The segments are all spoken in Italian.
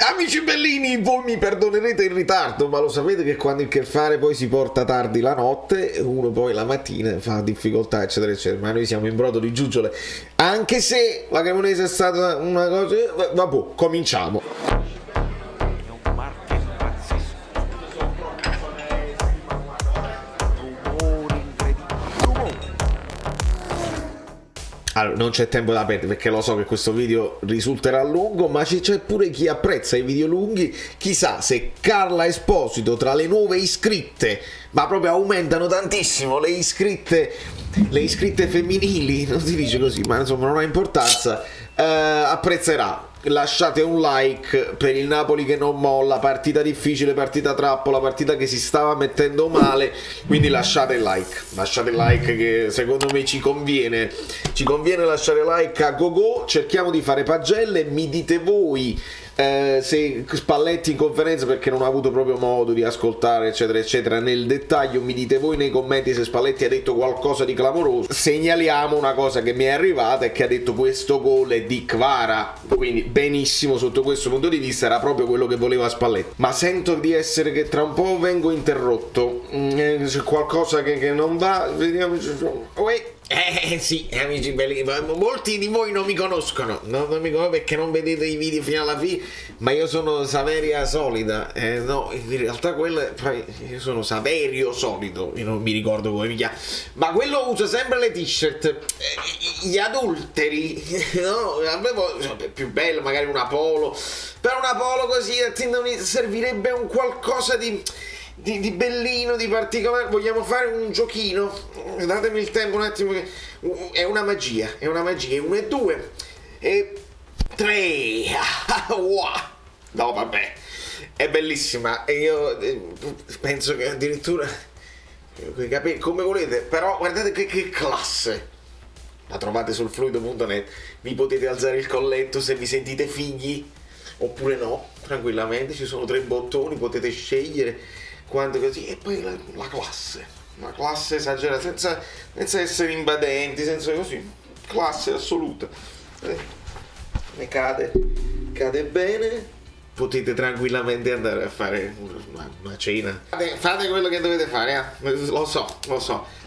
Amici bellini, voi mi perdonerete il ritardo, ma lo sapete che quando il che fare poi si porta tardi la notte, uno poi la mattina fa difficoltà, eccetera, eccetera. Ma noi siamo in brodo di giuggiole, anche se la Cremonese è stata una cosa... Vabbè, cominciamo. Allora, non c'è tempo da perdere perché lo so che questo video risulterà lungo, ma c'è pure chi apprezza i video lunghi. Chissà se Carla Esposito, tra le nuove iscritte, ma proprio aumentano tantissimo le iscritte femminili, non si dice così, ma insomma non ha importanza, apprezzerà. Lasciate un like per il Napoli che non molla, partita difficile, partita trappola, partita che si stava mettendo male, quindi lasciate il like che secondo me ci conviene lasciare like a gogo. Cerchiamo di fare pagelle, mi dite voi se Spalletti in conferenza, perché non ho avuto proprio modo di ascoltare eccetera eccetera nel dettaglio, mi dite voi nei commenti se Spalletti ha detto qualcosa di clamoroso. Segnaliamo una cosa che mi è arrivata e che ha detto: questo gol è di Kvara, quindi benissimo, sotto questo punto di vista era proprio quello che voleva Spalletti. Ma sento di essere che tra un po' vengo interrotto, c'è qualcosa che non va, vediamo. Sì, amici belli, molti di voi non mi conoscono, non mi conoscono perché non vedete i video fino alla fine, ma io sono Saveria Solida, no, in realtà io sono Saverio Solito, io non mi ricordo come mi chiamo, ma quello usa sempre le t-shirt, gli adulteri, no, più bello magari una polo, però una polo così servirebbe un qualcosa di bellino, di particolare. Vogliamo fare un giochino? Datemi il tempo un attimo, che è una magia, 1 e 2 e 3. Wow. No vabbè, è bellissima, e io penso che addirittura come volete, però guardate che classe. La trovate sul fluido.net, vi potete alzare il colletto se vi sentite figli oppure no, tranquillamente, ci sono 3 bottoni, potete scegliere quanto così, e poi la classe esagerata, senza essere invadenti, senza così, classe assoluta, ne cade bene, potete tranquillamente andare a fare una cena, fate quello che dovete fare, lo so,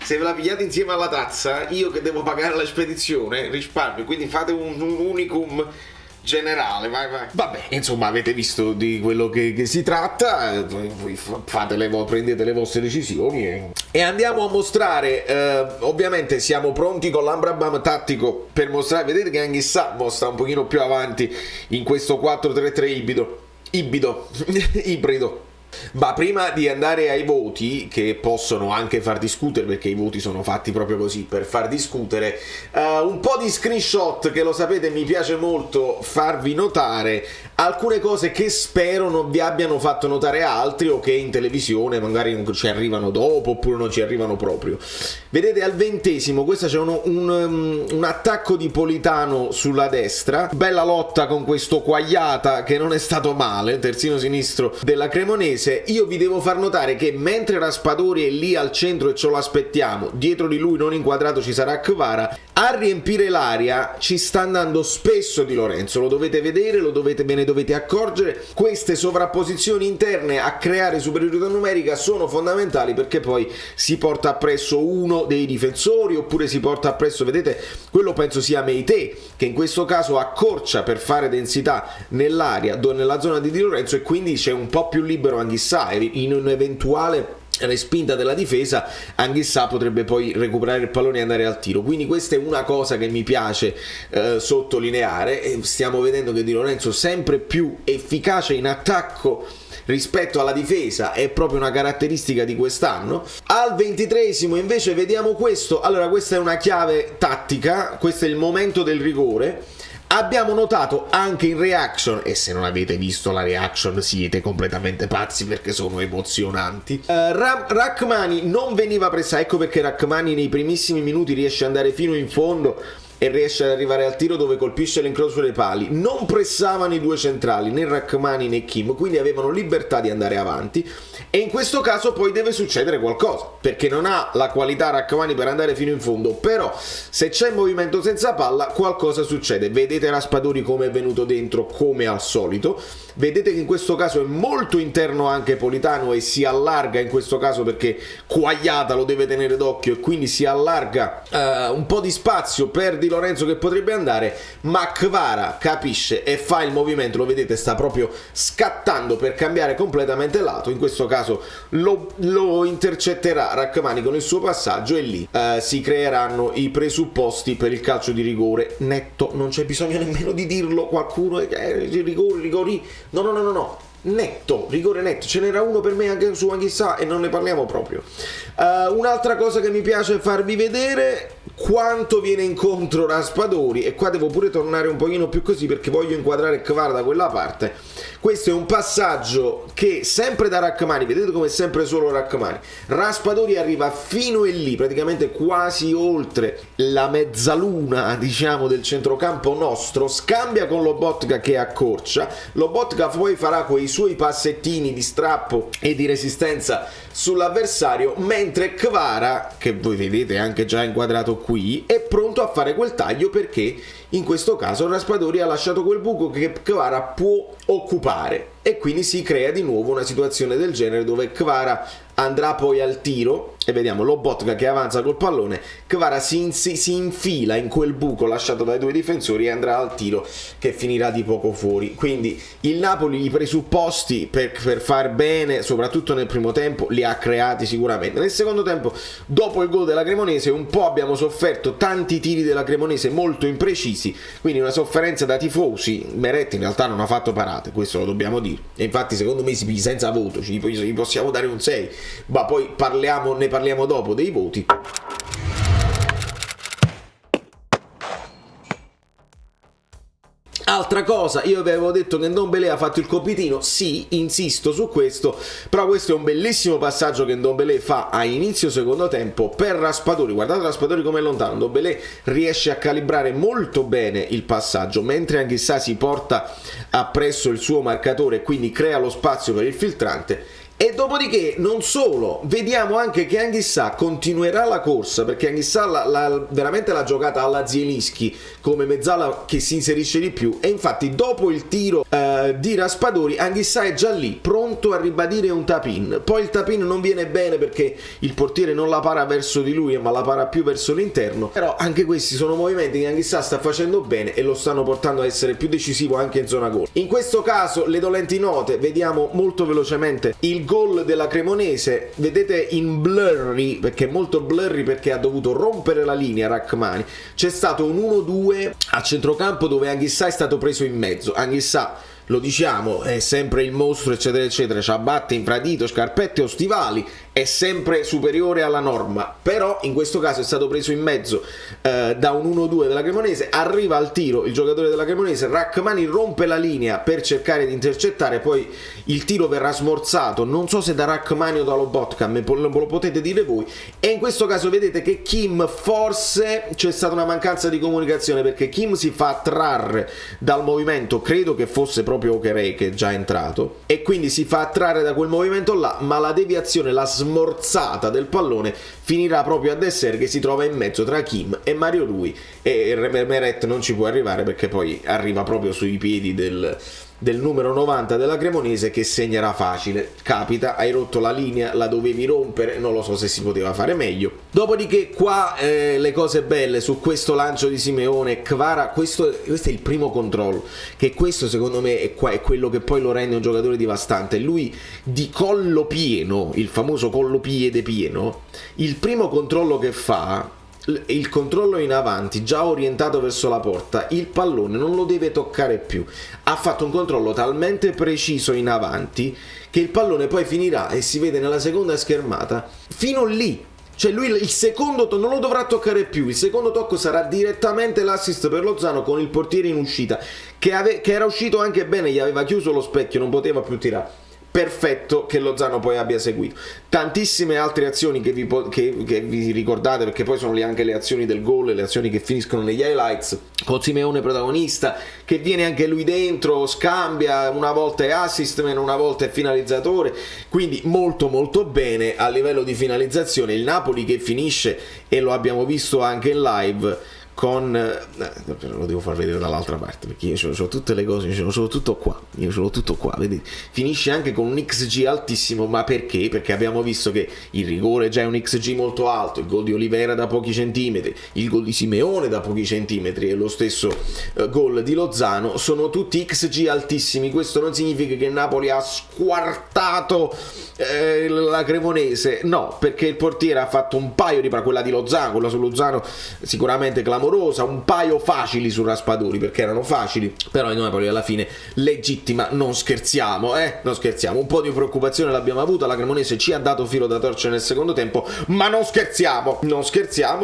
se ve la pigliate insieme alla tazza, io che devo pagare la spedizione risparmio, quindi fate un unicum generale, vai. Vabbè, insomma, avete visto di quello che si tratta, voi prendete le vostre decisioni e andiamo a mostrare, ovviamente siamo pronti con l'Amrabat tattico per mostrare, vedete che anche Sa mostra un pochino più avanti in questo 4-3-3 ibrido. Ma prima di andare ai voti, che possono anche far discutere, perché i voti sono fatti proprio così, per far discutere, un po' di screenshot che, lo sapete, mi piace molto farvi notare alcune cose che spero non vi abbiano fatto notare altri, o che in televisione magari non ci arrivano dopo oppure non ci arrivano proprio. Vedete al 20esimo, questo c'è un attacco di Politano sulla destra, bella lotta con questo Quagliata che non è stato male, terzino sinistro della Cremonese. Io vi devo far notare che mentre Raspadori è lì al centro e ce lo aspettiamo, dietro di lui non inquadrato ci sarà Kvara, a riempire l'area ci sta andando spesso Di Lorenzo, lo dovete vedere, ve ne dovete accorgere. Queste sovrapposizioni interne a creare superiorità numerica sono fondamentali, perché poi si porta appresso uno dei difensori, oppure si porta appresso, vedete, quello penso sia Meite, che in questo caso accorcia per fare densità nell'area, nella zona di Di Lorenzo, e quindi c'è un po' più libero Anghissà in un'eventuale respinta della difesa. Anghissà potrebbe poi recuperare il pallone e andare al tiro, quindi questa è una cosa che mi piace sottolineare. E stiamo vedendo che Di Lorenzo sempre più efficace in attacco rispetto alla difesa, è proprio una caratteristica di quest'anno. Al 23esimo invece vediamo questo. Allora, questa è una chiave tattica, questo è il momento del rigore. Abbiamo notato anche in reaction, e se non avete visto la reaction siete completamente pazzi perché sono emozionanti, Rrahmani non veniva presa, ecco perché Rrahmani nei primissimi minuti riesce ad andare fino in fondo e riesce ad arrivare al tiro dove colpisce l'incrocio dei pali. Non pressavano i due centrali, né Rrahmani né Kim, quindi avevano libertà di andare avanti, e in questo caso poi deve succedere qualcosa, perché non ha la qualità Rrahmani per andare fino in fondo, però se c'è movimento senza palla qualcosa succede. Vedete Raspadori come è venuto dentro come al solito, vedete che in questo caso è molto interno anche Politano e si allarga in questo caso perché Quagliata lo deve tenere d'occhio e quindi si allarga un po' di spazio per Di Lorenzo che potrebbe andare, ma Kvara capisce e fa il movimento, lo vedete, sta proprio scattando per cambiare completamente lato, in questo caso lo intercetterà Rachmani con il suo passaggio e lì si creeranno i presupposti per il calcio di rigore netto, non c'è bisogno nemmeno di dirlo, qualcuno rigori, no, netto, rigore netto, ce n'era uno per me anche su Anghissà e non ne parliamo proprio. Un'altra cosa che mi piace farvi vedere quanto viene incontro Raspadori, e qua devo pure tornare un pochino più così perché voglio inquadrare Kvara da quella parte. Questo è un passaggio che sempre da Rachmani, vedete come è sempre solo Rachmani, Raspadori arriva fino e lì, praticamente quasi oltre la mezzaluna diciamo del centrocampo nostro, scambia con Lobotka che accorcia, Lobotka poi farà quei suoi passettini di strappo e di resistenza sull'avversario, mentre Kvara, che voi vedete anche già inquadrato qui, è pronto a fare quel taglio perché in questo caso Raspadori ha lasciato quel buco che Kvara può occupare e quindi si crea di nuovo una situazione del genere dove Kvara andrà poi al tiro e vediamo Lobotka che avanza col pallone, Kvara si infila in quel buco lasciato dai due difensori e andrà al tiro che finirà di poco fuori. Quindi il Napoli i presupposti per far bene soprattutto nel primo tempo li ha creati sicuramente. Nel secondo tempo, dopo il gol della Cremonese, un po' abbiamo sofferto tanti tiri della Cremonese molto imprecisi, quindi una sofferenza da tifosi. Meret in realtà non ha fatto parate, questo lo dobbiamo dire, e infatti secondo me senza voto gli possiamo dare un 6, ma poi ne parliamo dopo dei voti. Altra cosa, io avevo detto che Ndombele ha fatto il compitino, sì, insisto su questo, però questo è un bellissimo passaggio che Ndombele fa a inizio secondo tempo per Raspadori. Guardate Raspadori come è lontano, Ndombele riesce a calibrare molto bene il passaggio, mentre Anghissà si porta appresso il suo marcatore e quindi crea lo spazio per il filtrante. E dopodiché non solo, vediamo anche che Anghissà continuerà la corsa, perché Anghissà veramente l'ha giocata alla Zielinski come mezzala che si inserisce di più, e infatti dopo il tiro di Raspadori Anghissà è già lì pronto a ribadire un tap-in. Poi il tap-in non viene bene perché il portiere non la para verso di lui ma la para più verso l'interno, però anche questi sono movimenti che Anghissà sta facendo bene e lo stanno portando a essere più decisivo anche in zona gol. In questo caso le dolenti note, vediamo molto velocemente il gol della Cremonese, vedete in blurry, perché è molto blurry perché ha dovuto rompere la linea Rachmani. C'è stato un 1-2 a centrocampo dove Anghissà è stato preso in mezzo. Anghissà, lo diciamo, è sempre il mostro eccetera eccetera, ciabatte, infradito, scarpette o stivali, è sempre superiore alla norma, però in questo caso è stato preso in mezzo da un 1-2 della Cremonese, arriva al tiro il giocatore della Cremonese, Rachmani rompe la linea per cercare di intercettare, poi il tiro verrà smorzato, non so se da Rachmani o da Lobotka, me lo potete dire voi, e in questo caso vedete che Kim, forse c'è stata una mancanza di comunicazione perché Kim si fa attrarre dal movimento, credo che fosse proprio Okerè che è già entrato, e quindi si fa attrarre da quel movimento là, ma la deviazione, la smorzata del pallone finirà proprio a Dessert che si trova in mezzo tra Kim e Mario Rui, e Meret non ci può arrivare perché poi arriva proprio sui piedi del numero 90 della Cremonese che segnerà facile. Capita, hai rotto la linea, la dovevi rompere, non lo so se si poteva fare meglio. Dopodiché qua le cose belle su questo lancio di Simeone, Kvara, questo è il primo controllo, che questo secondo me è quello che poi lo rende un giocatore devastante. Lui di collo pieno, il famoso collo piede pieno, il primo controllo che fa, il controllo in avanti già orientato verso la porta, il pallone non lo deve toccare più, ha fatto un controllo talmente preciso in avanti che il pallone poi finirà, e si vede nella seconda schermata, fino lì, cioè lui il secondo non lo dovrà toccare più, il secondo tocco sarà direttamente l'assist per Lozano con il portiere in uscita che era uscito anche bene, gli aveva chiuso lo specchio, non poteva più tirare. Perfetto che Lozano poi abbia seguito. Tantissime altre azioni che vi ricordate, perché poi sono anche le azioni del gol, le azioni che finiscono negli highlights, con Simeone protagonista che viene anche lui dentro, scambia, una volta è assist man, una volta è finalizzatore, quindi molto molto bene a livello di finalizzazione. Il Napoli che finisce, e lo abbiamo visto anche in live, lo devo far vedere dall'altra parte perché io ho tutte le cose, ce l'ho tutto qua, vedete? Finisce anche con un XG altissimo, ma perché? Perché abbiamo visto che il rigore già è un XG molto alto, il gol di Olivera da pochi centimetri, il gol di Simeone da pochi centimetri e lo stesso gol di Lozano sono tutti XG altissimi. Questo non significa che il Napoli ha squartato la Cremonese, no, perché il portiere ha fatto un paio di quella di Lozano, quella su Lozano sicuramente clamorosa, un paio facili su Raspadori perché erano facili, però il Napoli alla fine legittima, non scherziamo, un po' di preoccupazione l'abbiamo avuta, la Cremonese ci ha dato filo da torcere nel secondo tempo, ma non scherziamo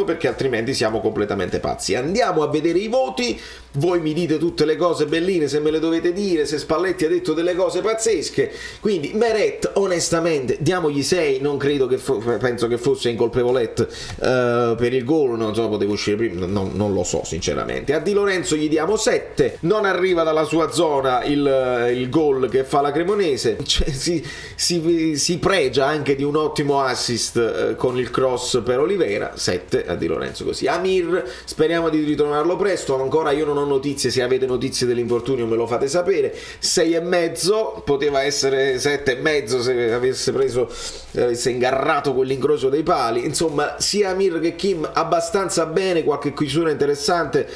perché altrimenti siamo completamente pazzi. Andiamo a vedere i voti. Voi mi dite tutte le cose belline, se me le dovete dire, se Spalletti ha detto delle cose pazzesche. Quindi Meret, onestamente, diamogli 6, non credo che penso che fosse incolpevolette per il gol, non so, potevo uscire prima, non lo so sinceramente. A Di Lorenzo gli diamo 7, non arriva dalla sua zona il gol che fa la Cremonese, cioè, si pregia anche di un ottimo assist con il cross per Olivera, 7 a Di Lorenzo così. Amir, speriamo di ritrovarlo presto, ancora io non ho notizie, se avete notizie dell'infortunio me lo fate sapere. 6,5, poteva essere 7,5 se avesse ingarrato quell'incrocio dei pali. Insomma, sia Amir che Kim abbastanza bene, qualche chiusura interessante,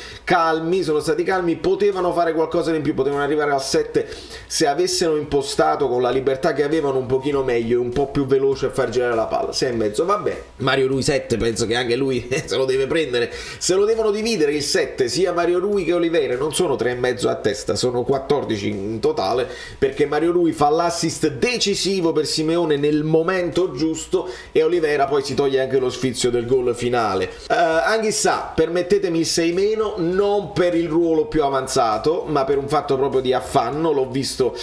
sono stati calmi, potevano fare qualcosa in più, potevano arrivare al 7 se avessero impostato con la libertà che avevano un pochino meglio, un po' più veloce a far girare la palla. 6,5, vabbè. Mario Rui 7, penso che anche lui se lo deve prendere, se lo devono dividere il 7, sia Mario Rui che Olivera, non sono 3,5 a testa, sono 14 in totale, perché Mario Rui fa l'assist decisivo per Simeone nel momento giusto e Olivera poi si toglie anche lo sfizio del gol finale. Anghissà, permettetemi il 6-, non per il ruolo più avanzato, ma per un fatto proprio di affanno. L'ho visto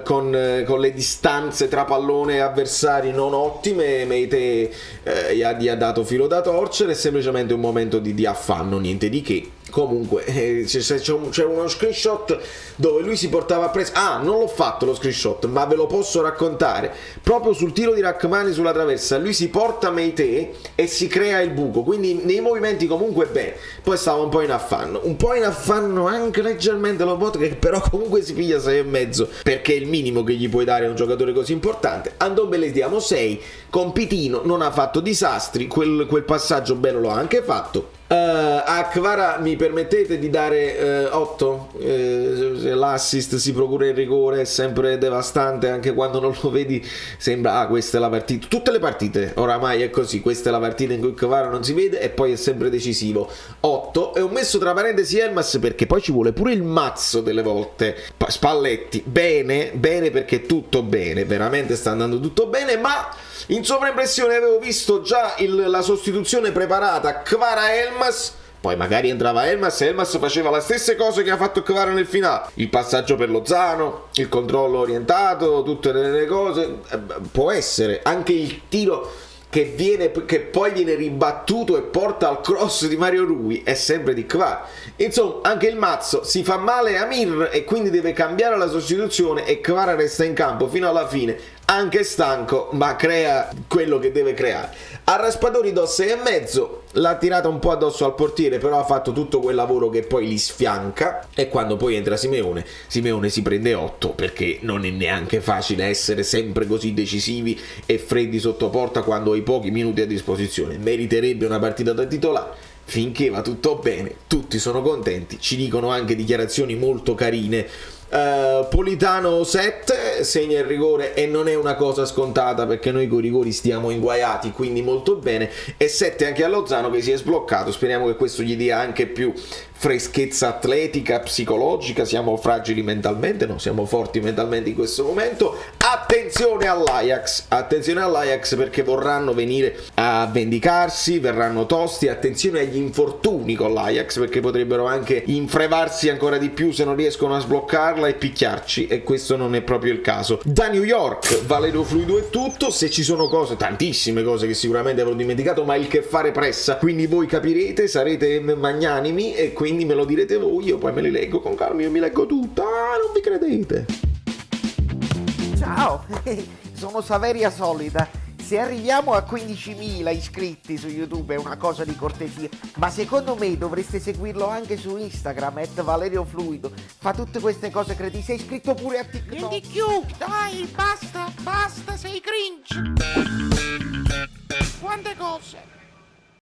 con le distanze tra pallone e avversari non ottime, Meite gli ha dato filo da torcere, è semplicemente un momento di affanno, niente di che. Comunque c'è uno screenshot dove lui si portava preso, non l'ho fatto lo screenshot ma ve lo posso raccontare, proprio sul tiro di Rachmani sulla traversa lui si porta Meite e si crea il buco, quindi nei movimenti comunque bene, poi stava un po' in affanno anche leggermente lo bot, che però comunque si piglia 6,5 perché è il minimo che gli puoi dare a un giocatore così importante. A Ndombele diamo 6, con Pitino non ha fatto disastri, quel passaggio bello lo ha anche fatto. A Kvara mi permettete di dare 8? L'assist si procura il rigore, è sempre devastante anche quando non lo vedi, sembra questa è la partita, tutte le partite oramai è così, questa è la partita in cui Kvara non si vede e poi è sempre decisivo. 8, e ho messo tra parentesi Elmas perché poi ci vuole pure il mazzo delle volte. Spalletti bene perché tutto bene, veramente sta andando tutto bene, ma in sovraimpressione avevo visto già la sostituzione preparata Kvara-Elmas, poi magari entrava Elmas e Elmas faceva le stesse cose che ha fatto Kvara nel finale, il passaggio per Lozano, il controllo orientato, tutte le cose, può essere anche il tiro che poi viene ribattuto e porta al cross di Mario Rui è sempre di Kvara. Insomma, anche il mazzo si fa male Amir e quindi deve cambiare la sostituzione e Kvara resta in campo fino alla fine, anche stanco, ma crea quello che deve creare. A Raspadori do 6,5, l'ha tirata un po' addosso al portiere, però ha fatto tutto quel lavoro che poi li sfianca, e quando poi entra Simeone si prende 8 perché non è neanche facile essere sempre così decisivi e freddi sotto porta quando hai pochi minuti a disposizione. Meriterebbe una partita da titolare. Finché va tutto bene, tutti sono contenti, ci dicono anche dichiarazioni molto carine. Politano 7, segna il rigore e non è una cosa scontata perché noi con i rigori stiamo inguaiati, quindi molto bene. E 7 anche a Lozano che si è sbloccato, speriamo che questo gli dia anche più freschezza atletica, psicologica. Siamo fragili mentalmente, no, siamo forti mentalmente in questo momento. Attenzione all'Ajax perché vorranno venire a vendicarsi, verranno tosti. Attenzione agli infortuni con l'Ajax perché potrebbero anche infrevarsi ancora di più se non riescono a sbloccarla e picchiarci, e questo non è proprio il caso. Da New York, Valerio Fluido è tutto. Se ci sono cose, tantissime cose che sicuramente avrò dimenticato, ma il che fare pressa, quindi voi capirete, sarete magnanimi e quindi me lo direte voi, io poi me li leggo con calma, io mi leggo tutto. Non vi credete? Ciao, sono Saveria Solida. se arriviamo a 15.000 iscritti su YouTube è una cosa di cortesia, ma secondo me dovreste seguirlo anche su Instagram, @ValerioFluido. Fa tutte queste cose cretine. Sei iscritto pure a TikTok. Niente più, dai, basta, sei cringe. Quante cose.